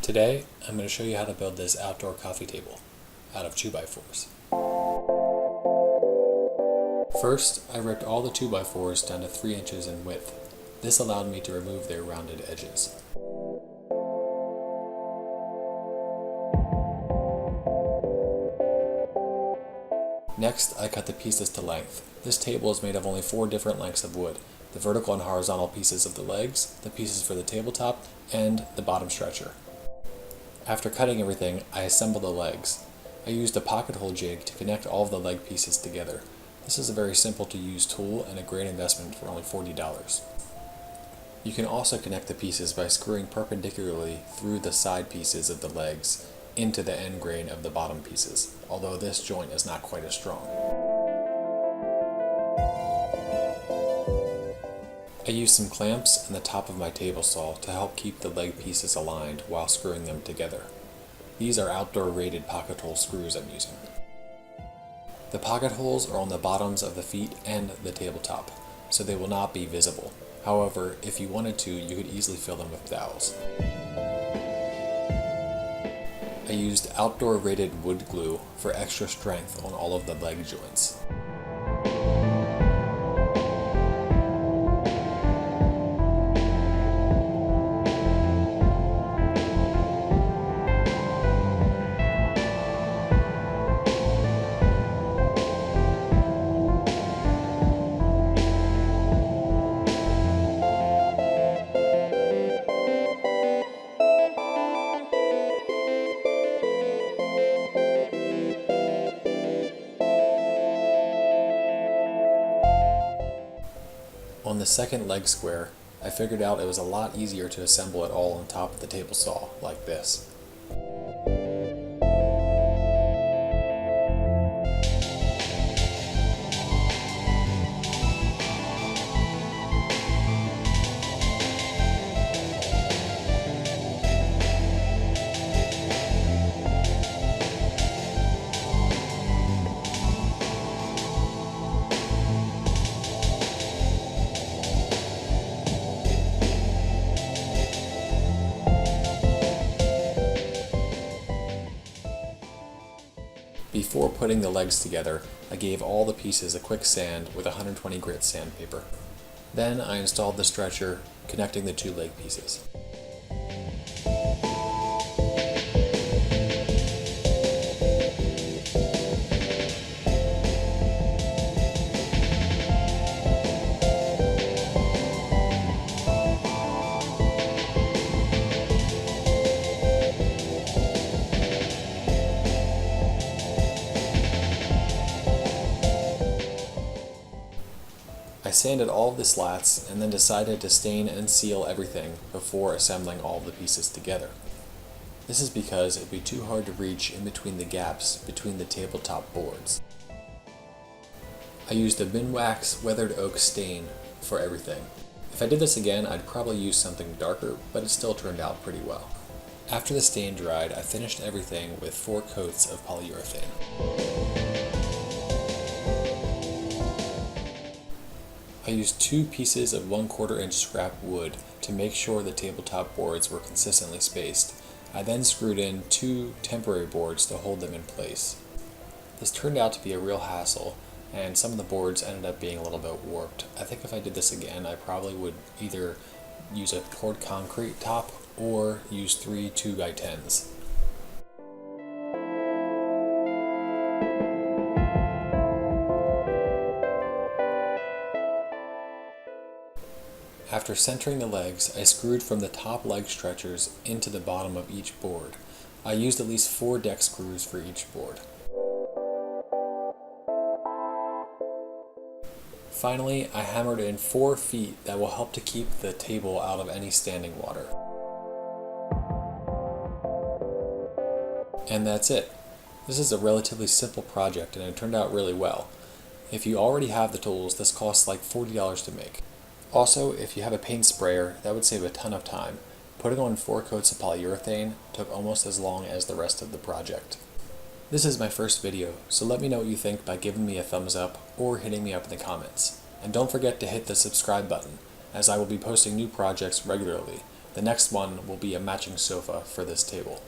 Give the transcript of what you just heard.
Today, I'm going to show you how to build this outdoor coffee table out of 2x4s. First, I ripped all the 2x4s down to 3 inches in width. This allowed me to remove their rounded edges. Next, I cut the pieces to length. This table is made of only 4 different lengths of wood: the vertical and horizontal pieces of the legs, the pieces for the tabletop, and the bottom stretcher. After cutting everything, I assembled the legs. I used a pocket hole jig to connect all of the leg pieces together. This is a very simple to use tool and a great investment for only $40. You can also connect the pieces by screwing perpendicularly through the side pieces of the legs into the end grain of the bottom pieces, although this joint is not quite as strong. I used some clamps in the top of my table saw to help keep the leg pieces aligned while screwing them together. These are outdoor rated pocket hole screws I'm using. The pocket holes are on the bottoms of the feet and the tabletop, so they will not be visible. However, if you wanted to, you could easily fill them with dowels. I used outdoor rated wood glue for extra strength on all of the leg joints. On the second leg square, I figured out it was a lot easier to assemble it all on top of the table saw, like this. Before putting the legs together, I gave all the pieces a quick sand with 120 grit sandpaper. Then I installed the stretcher, connecting the 2 leg pieces. I sanded all of the slats and then decided to stain and seal everything before assembling all of the pieces together. This is because it would be too hard to reach in between the gaps between the tabletop boards. I used a Minwax weathered oak stain for everything. If I did this again, I'd probably use something darker, but it still turned out pretty well. After the stain dried, I finished everything with 4 coats of polyurethane. I used 2 pieces of 1/4 inch scrap wood to make sure the tabletop boards were consistently spaced. I then screwed in 2 temporary boards to hold them in place. This turned out to be a real hassle, and some of the boards ended up being a little bit warped. I think if I did this again, I probably would either use a poured concrete top or use 3 2x10s. After centering the legs, I screwed from the top leg stretchers into the bottom of each board. I used at least 4 deck screws for each board. Finally, I hammered in 4 feet that will help to keep the table out of any standing water. And that's it. This is a relatively simple project and it turned out really well. If you already have the tools, this costs like $40 to make. Also, if you have a paint sprayer, that would save a ton of time. Putting on 4 coats of polyurethane took almost as long as the rest of the project. This is my first video, so let me know what you think by giving me a thumbs up or hitting me up in the comments. And don't forget to hit the subscribe button, as I will be posting new projects regularly. The next one will be a matching sofa for this table.